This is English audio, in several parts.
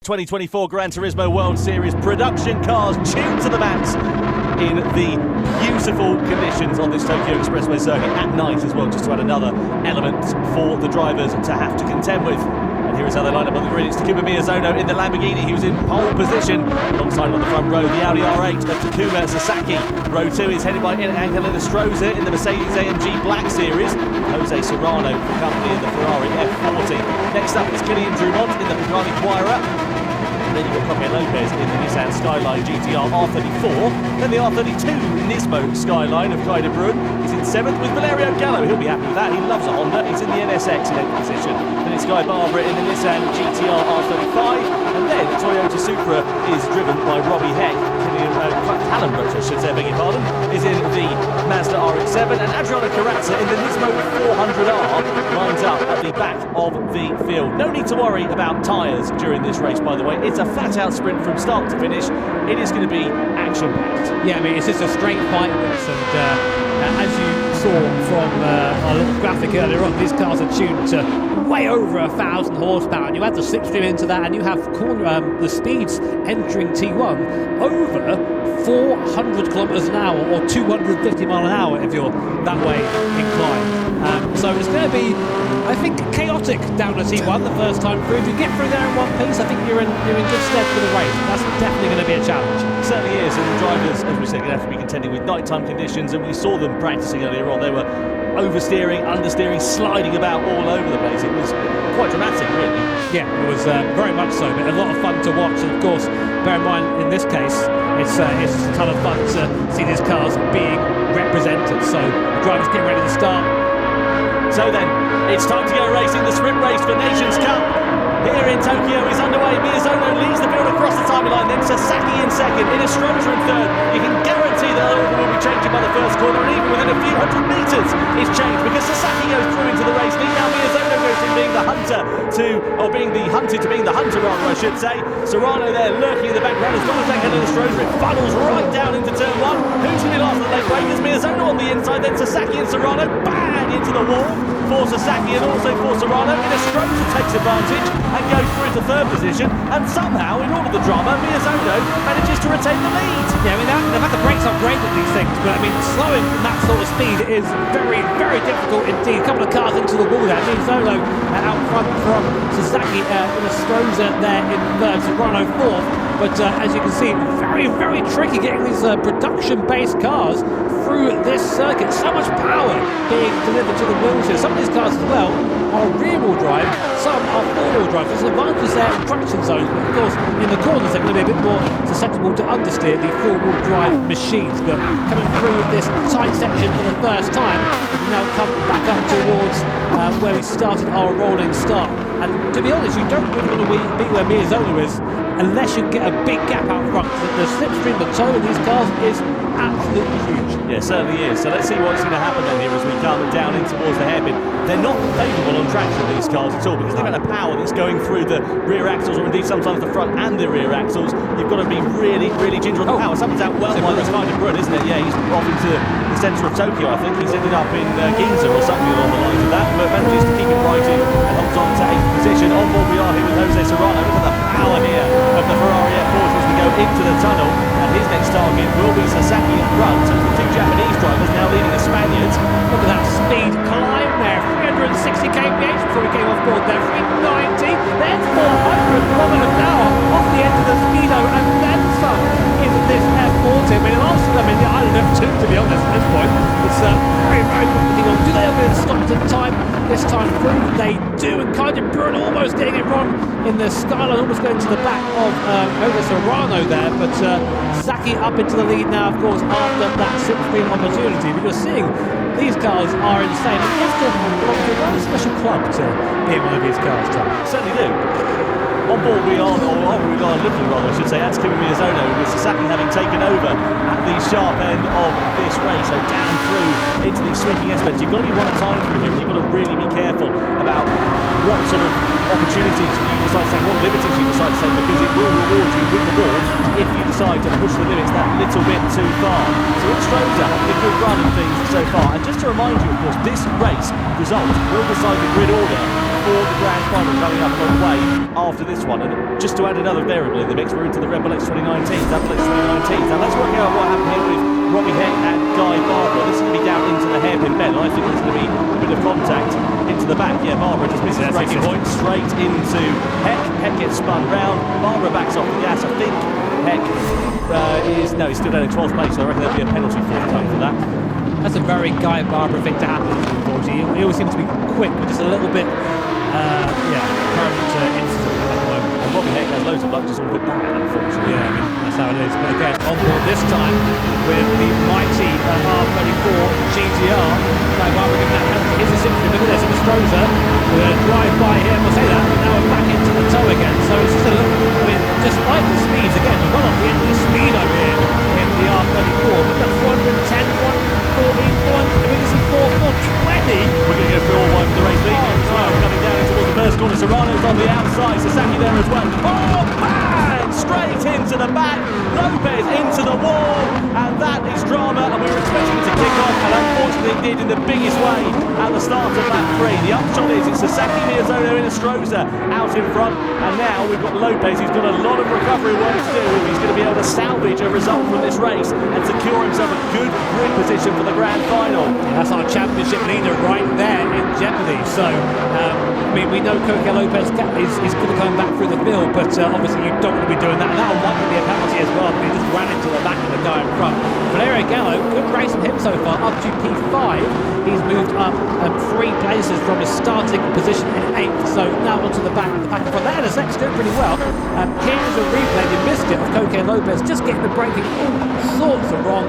2024 Gran Turismo World Series production cars tuned to the max in the beautiful conditions on this Tokyo Expressway circuit at night as well, just to add another element for the drivers to have to contend with. And here is how they line up on the grid. It's Takuma Miyazono in the Lamborghini, who's in pole position. Alongside on the front row, the Audi R8 of Takuma Sasaki. Row 2 is headed by Angela Stroza in the Mercedes-AMG Black Series. Jose Serrano for company in the Ferrari F40. Next up is Kylian Drumont in the Pagani Huayra. And then you've got Jorge Lopez in the Nissan Skyline GTR R34. Then the R32 Nismo Skyline of Kai de Bruin is in 7th with Valerio Gallo. He'll be happy with that. He loves a Honda. He's in the NSX in 8th position. Then it's Guy Barbara in the Nissan GTR R35. And then Toyota Supra is driven by Robbie Heck. Callum Brooks, I should say, beg your pardon, is in the Mazda RX-7. And Adriano Carrazza in the Nismo 400R lines up at the back of the field. No need to worry about tyres during this race, by the way. It's a flat-out sprint from start to finish. It is going to be action-packed. Yeah, I mean, it's just a straight fight, this, and as you saw from our little graphic earlier on, these cars are tuned to way over 1,000 horsepower, and you add the slipstream into that, and you have the speeds entering T1 over 400 kilometers an hour, or 250 mile an hour if you're that way inclined. So it's going to be, I think, chaotic down at T1 the first time through. If you get through there in one piece, I think you're in good stead for the race. That's definitely going to be a challenge. It certainly is, and the drivers, as we said, are going to have to be contending with nighttime conditions, and we saw them practicing earlier on. They were oversteering, understeering, sliding about all over the place. It was quite dramatic, really. Yeah, it was very much so, but a lot of fun to watch. And of course, bear in mind, in this case, it's a ton of fun to see these cars being represented. So the drivers get ready to start. So then, it's time to go racing. The sprint race for Nations Cup here in Tokyo is underway. Miyazono leads the field across the timeline, then Sasaki in second, Stroza in third. You can guarantee that order will be changing by the first corner, and even within a few hundred metres it's changed, because Sasaki goes through into the race. Now Miyazono goes from being the hunter to, or being the hunted to being the hunter rather, I should say. Serrano there lurking in the background has got to take Stroza. It funnels right down into turn 1. Who's going to be last in the late break? Is Miyazono on the inside, then Sasaki and Serrano bang into the wall for Sasaki and also for Serrano. Stroza takes advantage and goes through to third position, and somehow, in all of the drama, Miyazono manages to retain the lead. Yeah, I mean, they've had the brakes upgraded these things, but I mean, slowing from that sort of speed is very, very difficult indeed. A couple of cars into the wall there. Miyazono out front from Sasaki, Stroza there in third, Serrano fourth. But as you can see, very, very tricky getting these production-based cars through this circuit. So much power being delivered to the wheels here. Some of these cars as well are rear-wheel drive, some are four-wheel drive. There's an advantage there in traction zones, but of course in the corners they're going to be a bit more susceptible to understeer the four-wheel drive machines. But coming through this tight section for the first time, we now come back up towards where we started our rolling start. And to be honest, you don't really want to be where Miyazono is unless you get a big gap out front. The slipstream, the toe of these cars is absolutely huge. Yeah, it certainly is. So let's see what's going to happen then here as we come down in towards the hairpin. They're not favourable on traction, these cars, at all, because the amount of power that's going through the rear axles, or indeed sometimes the front and the rear axles, you've got to be really, really ginger on the power. Someone's out well by this kind of run, isn't it? Yeah, he's off into the centre of Tokyo, I think. He's ended up in Ginza or something along the lines of that, but manages to keep it right in and holds on to 8th position. On board we are here with Jose Serrano. Look at the power here of the Ferrari F40 as we go into the tunnel, and his next target will be Sasaki in front. So the two Japanese drivers now leading the Spaniards. Look at that speed climb there, 360 kph before we came off board there, 390, then 400 kilometers an hour off the end of the speedo, and then some into this F40. I mean, the island F2, to be honest, at this point. It's very, very complicated. Do they ever get stopped in time this time through? They do, and Kai de Bruin almost getting it wrong in the skyline, almost going to the back of Jose Serrano there, but Sasaki up into the lead now, of course, after that slipstream opportunity. But you're seeing these cars are insane. And you have to belong to a rather special club to be in one of these cars, Tom. Certainly do. On board we are, looking rather, I should say, at Takuma Miyazono, with Sasaki having taken over at the sharp end of this race, so down through into these sweeping aspects. You've got to be one at a time through here, and you've got to really be careful about what sort of opportunities you decide to take, what liberties you decide to take, because it will reward you with the ball if you decide to push the limits that little bit too far. So it's Stroza having a good run of things so far, and just to remind you, of course, this race result will decide the grid order for the grand final coming up on the way after this one. And just to add another variable in the mix, we're into the Red Bull X 2019, Double X 2019. Now let's work out what happened here with Robbie Heck and Guy Barbara. This is going to be down into the hairpin bend. I think there's going to be a bit of contact into the back. Yeah, Barbara just misses braking point straight into Heck. Heck gets spun round. Barbara backs off the gas. I think Heck he's still down in 12th place, so I reckon there'll be a penalty for that. That's a very Guy Barbara thing to happen, unfortunately. He always seems to be quick, but just a little bit, prone to incident at the moment. And Robbie Heck has loads of luck, just all a bit bad, unfortunately. Yeah, I mean, that's how it is. But again, on board this time with the mighty R34 GTR. Guy Barbara giving that penalty. Here's the sympathy. Look at this, in Stroza. We're going to drive by him. We'll say that, but now we're back into the toe again. So it's just a little, I mean, despite the speeds, again, we've got off the end of the speed over here in the R34. We've got 410, 140, 420. We're going to go through all one for the race lead. Coming down towards the first corner. Serrano's on the outside. Sasaki there as well. Oh, man! Straight into the back. Lopez into the wall. And that is drama. And we were expecting it to kick off. And unfortunately it did in the biggest way at the start of lap 3. The upshot is it's Sasaki, Miyazono in Stroza out in front. And now we've got Lopez, who's got a lot of recovery work to do. He's going to be able to salvage a result from this race and secure himself a good grid position for the grand final. Yeah, that's our championship leader right there in jeopardy. So, I mean, we know Coque Lopez is going to come back through the field, but obviously you don't want to be doing that. And that'll likely be a penalty as well, but he just ran into the back of the guy in front. Valerio Gallo, good race from him so far, up to P5. He's moved up 3 places from his starting position in 8th, so now onto the back in front. That NSX doing pretty well. Here's a replay, you missed it, of Coque Lopez just getting the braking all sorts of wrong.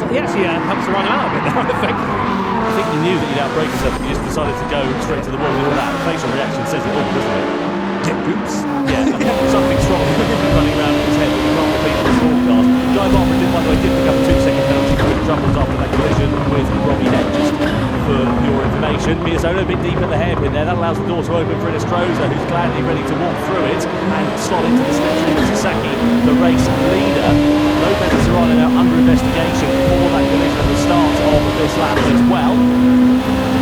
He actually helps to run out a bit there, I think. I think you knew that you'd outbrake yourself, but you just decided to go straight to the wall with all that. The facial reaction says it all, doesn't it? Oops. Yeah, something's wrong with him running around in his head, but we can't repeat the forecast. Guy Barbara did, by the way, did pick up a 2-second penalty for troubles after that collision with Robbie Heck, just for your information. Miyazono a bit deep at the hairpin there. That allows the door to open for Inestrosa, who's gladly ready to walk through it and slot into the slipstream of Sasaki, the race leader. Lopez and Serrano now under investigation for that collision at the start of this lap as well.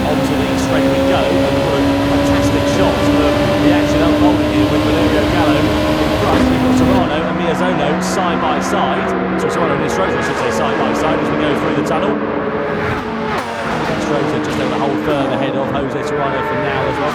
Onto the straight we go, and what a fantastic shot of the action unfolding here with Valerio Gallo in front. We've got Serrano and Miyazono side by side. So Serrano and Inestrosa, I should say, side by side as we go through the tunnel. Inestrosa just over the hold firm ahead of Jose Serrano for now as well.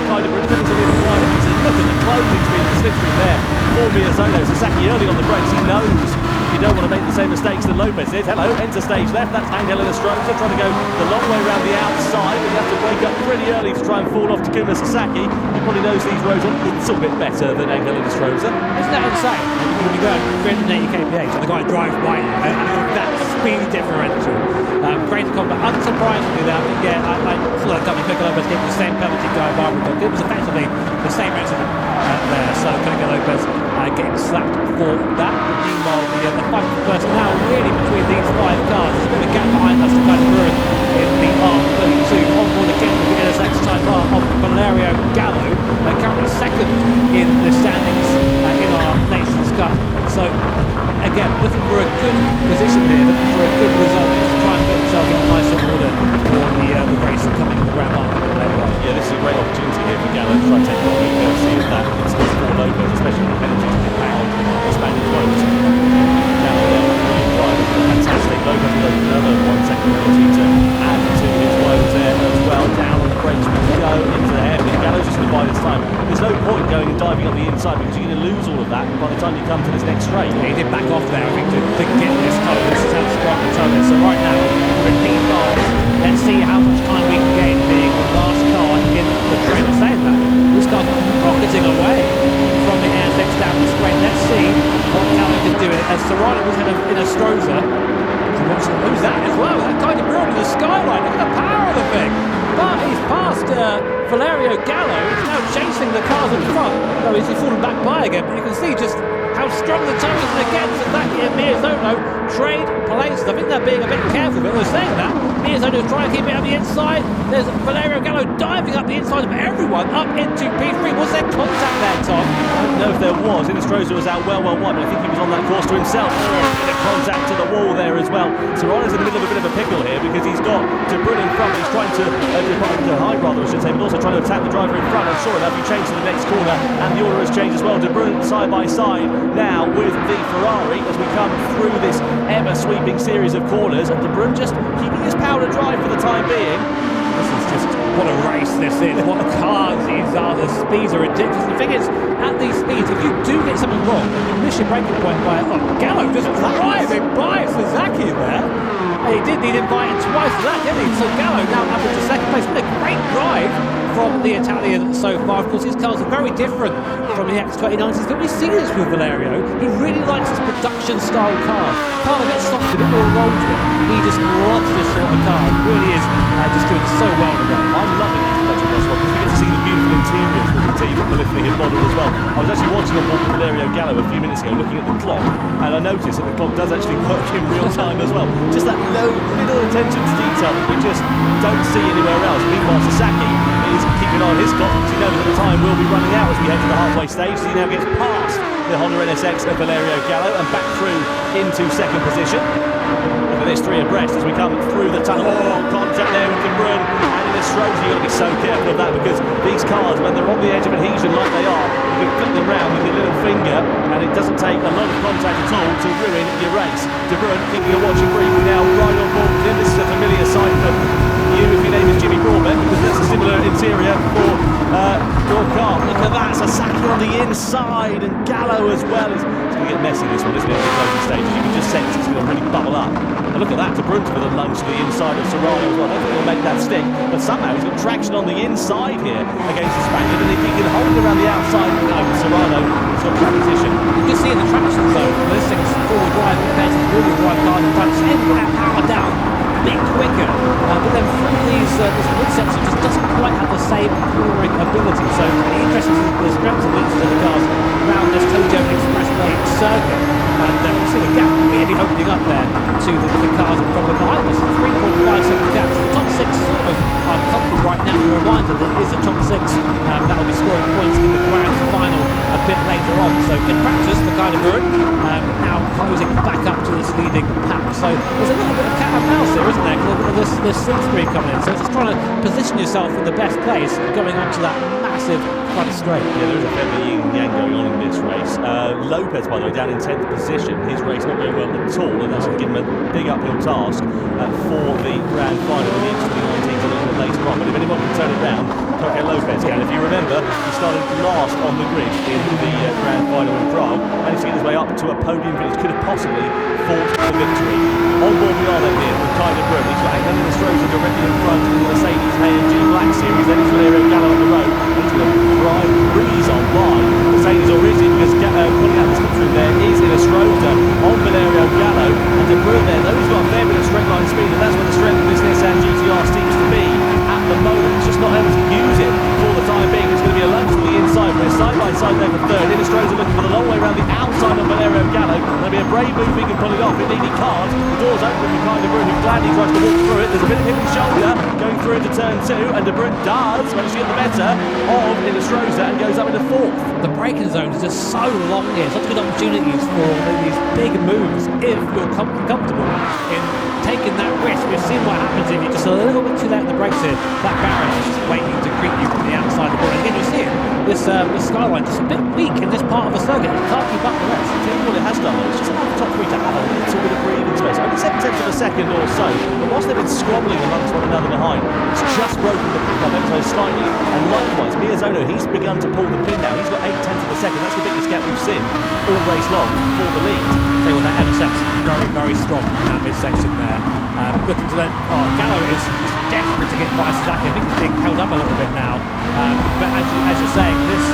Kind of ridiculous a little wider. Look at the closing speed of the slipstream there for Miyazono. Sasaki early on the brakes, he knows you don't want to make the same mistakes that Lopez did. Hello, enter stage left. That's Angel Inestrosa trying to go the long way around the outside, but you have to break up pretty early to try and fall off Takuma Sasaki. He probably knows these roads a little bit better than Angel Inestrosa. Isn't that insane? You're going to be going 380 kph and the guy drives by you, and that speed differential. Great combat. Unsurprisingly, though, I saw that coming. Coque Lopez getting the same penalty Guy Barbara got. It was effectively the same incident there. So Coque Lopez getting slapped for that. Meanwhile, the fight for first now really between these 5 cars. There's a bit of a gap behind us to kind of ruin in the R32. On board again with the NSX Type R of Valerio Gallo. Currently second in the standings in our Nations Cup. So again, looking for a good position here, looking for a good result, just to try and put himself in a nice order for the race coming in the Grand Final. Yeah, this is a great opportunity here for Gallo to try and take what we can see is that it's for Lopez, especially with the penalties to pay on the Spanish roads. Gallo there, brilliant driver, fantastic. Lopez will open another 1-second penalty to add to his woes there as well. Down on the brakes we go into the hairpin. Gallo's just going to buy this time. There's no point going and diving up the inside because you're going to lose all of that by the time you come to this next straight. Yeah, he did back off there, I think, to get this toe. This is how strong the toe is. So right now, we're in P5. Let's see how much time we can gain being the last car in the train. I'm saying that. This car's rocketing away from the NSX down the straight. Let's see what Gallo can do. As Serrano was in a Stroza. Who's that as well? That kind of ruining the skyline. Look at the power of the thing. But he's passed Valerio Gallo. He's now chasing the cars in front. No, he's fallen back by again. But you can see just how strong the toe is against Sasaki and Miyazono trade places. I think they're being a bit careful, but they're saying that. Miyazono's trying to keep it on the inside. There's Valerio Gallo diving up the inside of everyone up into P3. Was there contact there, Tom? I don't know if there was. Inestrosa was out well wide, but I think he was on that course to himself. A contact to the wall there as well. Serrano's in the middle of a bit of a pickle here because he's got De Bruyne in front. He's trying to to hide rather, I should say, but also trying to attack the driver in front. And sure enough, you change to the next corner, and the order has changed as well. De Bruyne side by side now with the Ferrari as we come through this ever-sweeping series of corners, and De Bruyne just keeping his power to drive for the time being. This is just what a race this is. What cars these are. The speeds are ridiculous. The thing is, at these speeds, if you do get something wrong, you miss your breaking point by Gallo just driving by Suzuki there. He did need invited twice for that, didn't he? So Gallo now up into second place. What a great drive from the Italian so far. Of course, his cars are very different from the X2090s, but we see this with Valerio. He really likes his production-style cars. Car that gets soft, a bit more rolled to it. He just loves this sort of car. He really is just doing so well today. I'm loving this production as well, because we get to see the beautiful interiors with the team, the Lithuanian model as well. I was actually watching on board Valerio Gallo a few minutes ago, looking at the clock, and I noticed that the clock does actually work in real time as well. Just that low middle attention to detail that we just don't see anywhere else. Meanwhile, Sasaki is keeping on his clock because he knows that the time will be running out as we head to the halfway stage. So he now gets past the Honda NSX of Valerio Gallo and back through into second position. Look at this, 3 abreast as we come through the tunnel. Oh, contact there with De Bruyne and in Estrada. You've got to be so careful of that, because these cars, when they're on the edge of adhesion like they are, you can flip them round with your little finger and it doesn't take a lot of contact at all to ruin your race. De Bruyne keeping a watching brief now, right on board with him. This is a familiar sight for you if your name is Jimmy Broadbent, because there's a similar interior for your car. Look at that, Sasaki on the inside and Gallo as well. It's going to get messy this one, isn't it, at the closing stages. You can just sense it's going to really bubble up. And look at that, De Bruyne with a lunge to the inside of Serrano as well. I don't think he'll make that stick, but somehow he's got traction on the inside here against the Spaniard, and if he can hold it around the outside, Serrano has got track position. You can see in the traction zone, this thing's forward drive compared to the rear drive car in front. It's able to have power down a bit quicker, but then through these midsection it just doesn't quite have the same cornering ability. So pretty interesting to the strengths and weaknesses of the cars around this Tokyo Expressway circuit, and we see the gap really opening up there to the cars in front of behind us. 3.5 second gap. So the top 6 sort of are comfortable right now. A reminder that it is a top 6 that will be scoring points in the grand final a bit later on. So good practice for Guy De Bruyne, now closing back up to this leading pack. So there's a little bit of cat and mouse here, isn't there? Because this slipstream coming in. So it's just trying to position yourself in the best place going on to that massive front straight. Yeah, there is a fair bit of yin and yang going on in this race. Lopez, by the way, down in 10th position. His race not going well at all, and that's going to give him a big uphill task for the grand final in the X2019 a little bit later on. But if anyone can turn it round, Jorge Lopez can. If you remember, he started last on the grid in the grand final in Prague, managed to get his way up to a podium finish, could have possibly fought the victory. On board we are then here with Guy De Bruyne. He's got Angel Estrada directly in front in the Mercedes AMG Black Series. Then it's Valerio Gallo on the road. He's going to drive breeze on by Mercedes already, because pulling out the slip through there is in Estrada on Valerio Gallo, and De Bruyne there, though he's got a fair bit of straight line speed, and that's where the strength of this Nissan GTR seems to be at the moment. He's just not able to use it for the time being. It's going to be a lunge to the inside. We're side by side there for third. Estrada looking for the long way around the outside of Valerio Gallo. There'll be a brave move if he can pull it off. Indeed he can't. The door's open for Guy De Bruyne, who gladly tries to walk through it. There's a bit of hidden shoulder going through into turn 2, and De Bruyne does manage to get the better of Estrada and goes up into 4th. The braking zone is just so long here. Such good opportunities for these big moves if you're comfortable in taking that risk. We've seen what happens if you're just a little bit too late in the brakes here. That barrier is just waiting to greet you from the outside of the ball. And again, you see it. This skyline just a bit weak in this part of the circuit. It can't keep up the rest. Tell you what it has done though, it's just allowed the top 3 to have a little bit of breathing space. Only 7 tenths of a second or so, but whilst they've been squabbling amongst one another behind, it's just broken the pickup ever so slightly. And likewise, Miyazono, he's begun to pull the pin now. He's got 8 tenths of a second. That's the biggest gap we've seen all race long for the lead. Tell you what, that NSX very, very strong in that midsection there. Looking to then, Gallo is desperate to get by Suzuki. I think he's being held up a little bit now. But as you're saying, this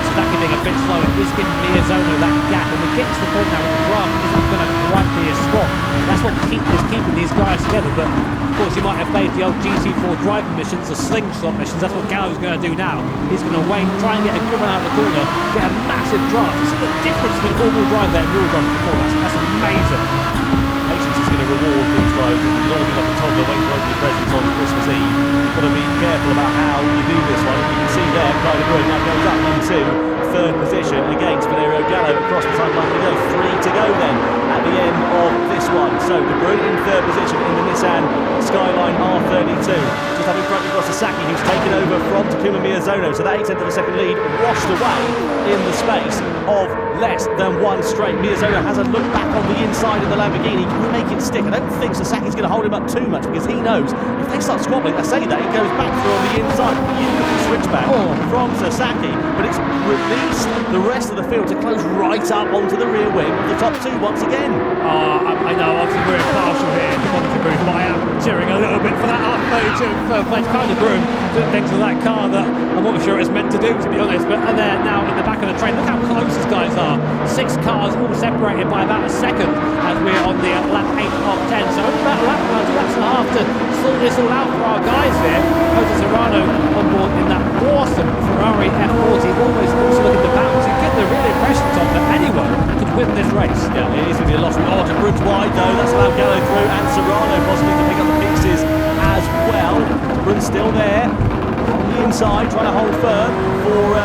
Suzuki being a bit slow is giving Miyazono that gap. And we're getting to the point now where the draft isn't going to quite be as strong. That's what is keeping these guys together. But of course, you might have played the old GT4 driving missions, the slingshot missions. That's what Gallo's going to do now. He's going to wait, try and get a good one out of the corner, get a massive draft. You see the difference between all-wheel drive there and real drive before. That's amazing. Patience is going to reward these drivers. You've got to be like a toddler waiting for opening presents on Christmas Eve. You've got to be careful about how you do this one. You can see there, Guy De Bruyne now goes up into third position against Valerio Gallo across the time line. To go 3 to go then at the end of this one. So De Bruyne in third position in the Nissan Skyline R32. Just up in front you've got Sasaki, who's taken over from Takuma Miyazono. So that 8th of a second lead washed away in the space of less than one straight. Miyazono has a look back on the inside of the Lamborghini. Can he make it stick? I don't think Sasaki's going to hold him up too much, because he knows if they start squabbling, I say that, he goes back through on the inside. Beautiful switchback from Sasaki, but it's released the rest of the field to close right up onto the rear wing of the top two once again. I know, obviously we're impartial here in the commentary booth, but I am cheering a little bit for that R32 first place. Kind of Broom doing things to that car that I'm not sure it's meant to do, to be honest, but they're now in the back of the train. Look how close these guys are. 6 cars all separated by about a second as we're on the lap 8 of 10. So about a lap, 2 laps and a half to sort this all out for our guys here. Jose Serrano on board in that awesome Ferrari F40, always also looking to bounce. You get the real impression, Tom, that anyone could win this race. Yeah, it is going to be a loss. Oh, De Bruyne's wide though. That's allowed Gallo through, and Serrano possibly to pick up the pieces as well. De Bruyne's still there on the inside, trying to hold firm for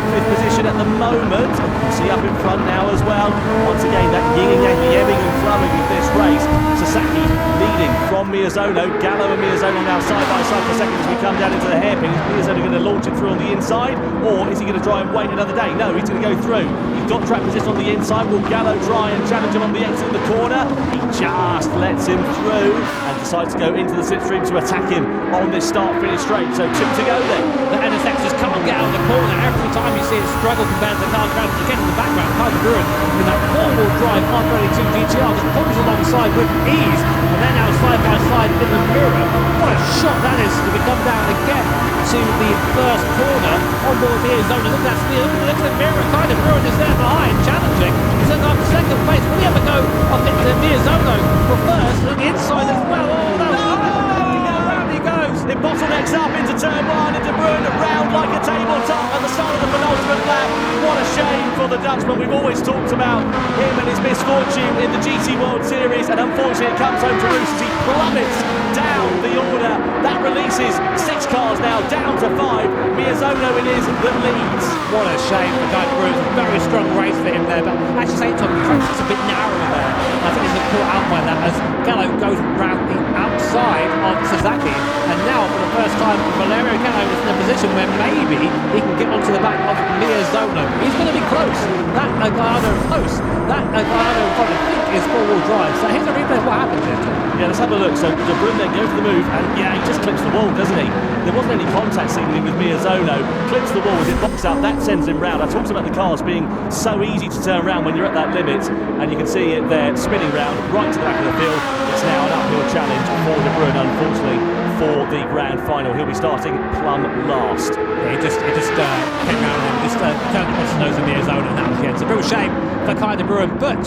5th position at the moment. You see up in front now as well. Once again, that yin and yang, ebbing and flowing of this race. Sasaki leading from Miyazono. Gallo and Miyazono now side by side for second as we come down into the hairpin. Is Miyazono going to launch it through on the inside, or is he going to try and wait another day? No, he's going to go through. He's got track position on the inside. Will Gallo try and challenge him on the exit of the corner? He just lets him through and decides to go into the slipstream to attack him on this start-finish straight. So 2 to go then. The NSX just can't get out of the corner. Every time you see it struggle compared to the cars around, you get in the background. Kind of Ruin in that 4-wheel drive R32 GTR just pulls alongside with ease, and they're now side by side in the mirror. What a shot that is to be come down again to the first corner on board here. Zona, look at that speed, look at the mirror. Kind of Ruin is there behind, challenging. He's up to second place. Will he ever go up into Miyazono for first on the inside as well? Oh, that was around he goes. It bottlenecks up into turn 1, and De Bruyne round like a tabletop at the start of the penultimate lap. What a shame for the Dutchman. We've always talked about him and his misfortune in the GT World Series, and unfortunately it comes home to roost as he plummets down the order. That releases 6 cars now down to 5. Miyazono it is that leads. What a shame for Guy Bruce. Very strong race for him there, but actually same time the track's just a bit narrower there. I think he's caught out by that as Gallo goes round the outside of Sasaki, and now for the first time Valerio Gallo is in a position where maybe he can get onto the back of Miyazono. He's going to be close. That Gallardo close. That Gallardo probably think is 4-wheel drive. So here's a replay of what happened here, Tom. Yeah, let's have a look. So De Bruyne then goes for the move, and yeah, he just clips the wall, doesn't he? There wasn't any contact seemingly with Miyazono. Clips the wall as it boxes out. That sends him round. I talked about the cars being so easy to turn around when you're at that limit, and you can see it there spinning round right to the back of the field. It's now an uphill challenge for De Bruyne, unfortunately, for the grand final. He'll be starting plumb last. Yeah, it just came round and just turned across the nose of Miyazono, and that was the end. It's a real shame for Kai De Bruyne, but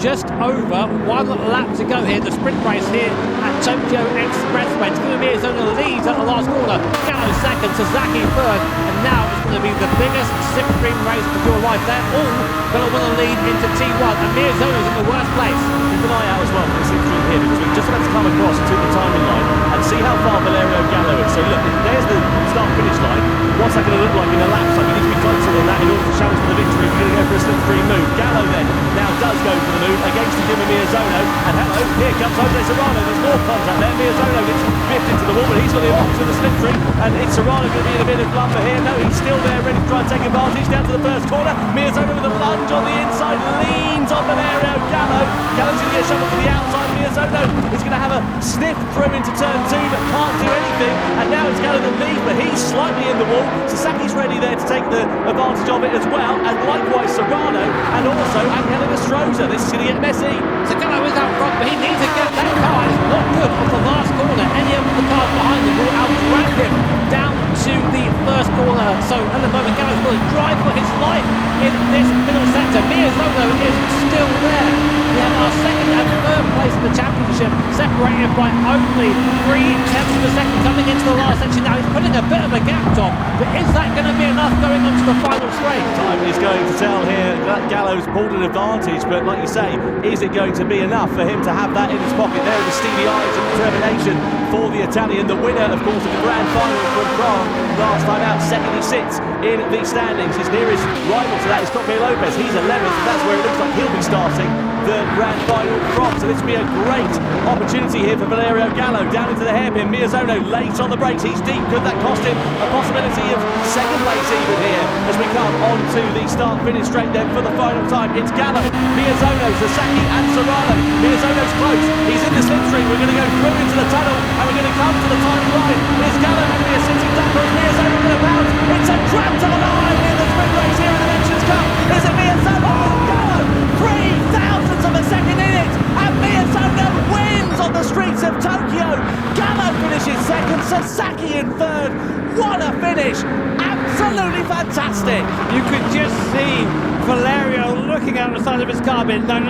just over 1 lap to go here. The sprint race here at Tokyo Expressway. Takuma Miyazono leads at the last corner. Gallo second, Sasaki third, and now it's going to be the biggest slipstream race of your life. They're all going to want to lead into T1, and Miyazono's in the worst place. Keep an eye out as well for the slipstream here, because we're just about to come across to the timing line and see how far Valerio Gallo is. So look, there's the start-finish line. What's that going to look like in a lap time? You need to be closer than that in order to challenge for the victory. We're going to go for a slipstream move. Gallo then now does go for the move against Takuma Miyazono, and hello, here comes Jose Serrano. There's more contact there. Miyazono gets biffed into the wall, but he's got the opposite of the slipstream, and it's Serrano going to be in a bit of lumber here. No, he's still there, ready to try and take advantage down to the first corner. Miyazono with a lunge on the inside, leans on Valerio Gallo. Gallo's going to get shoved to the outside. Miyazono is going to have a sniff through into turn 2, but can't do anything, and now it's Gallo that leads, but he's slightly in the wall. Sasaki's ready there to take the advantage of it as well, and likewise Serrano, and also Angelica Stroza. This is going to get messy. So Gallo is out front, but he needs to get that car. It's not good off the last corner. Any of the cars behind him will outdrag him down to the first corner. So at the moment, Gallo's got to drive for his life in this middle sector. Miyazono is still there. We have our second and third place in the championship, separated by only only 0.3 of a second coming into the last section now. He's putting a bit of a gap, Tom, but is that going to be enough going on to the final straight? Time is going to tell here that Gallo's pulled an advantage, but like you say, is it going to be enough for him to have that in his pocket? There are the steely eyes of determination for the Italian, the winner, of course, of the Grand Final from Prague last time out. Second he sits in the standings. His nearest rival to that is Coppe Lopez. He's 11th, and that's where it looks like he'll be starting the Grand Final from. So this will be a great opportunity here for Valerio Gallo. Down into the hairpin, Miyazono late on the brakes. He's deep. Could that cost him a possibility of second place even here as we come on to the start-finish straight then for the final time? It's Gallo, Miyazono, Sasaki and Serrano. Miyazono's close. He's in the slipstream. We're going to go through into the tunnel and we're going to come to the final line. Is Gallo going to be a sitting duck or is Miyazono going to bounce? It's a trap to the line in the sprint race here in the Mentions Cup. Is it Miyazono? Oh, Gallo! 3,000ths of a second in it, and Miyazono wins on the streets of Tokyo. Gallo finishes second, Sasaki in third. What a finish! Absolutely fantastic. You could just see Valerio looking out the side of his car, being no, and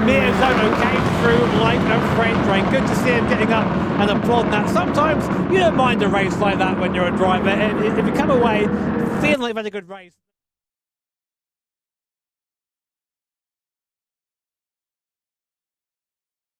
Miyazono came through like a freight train. Good to see him getting up and applauding that. Sometimes you don't mind a race like that when you're a driver. If you come away feeling like you've had a good race.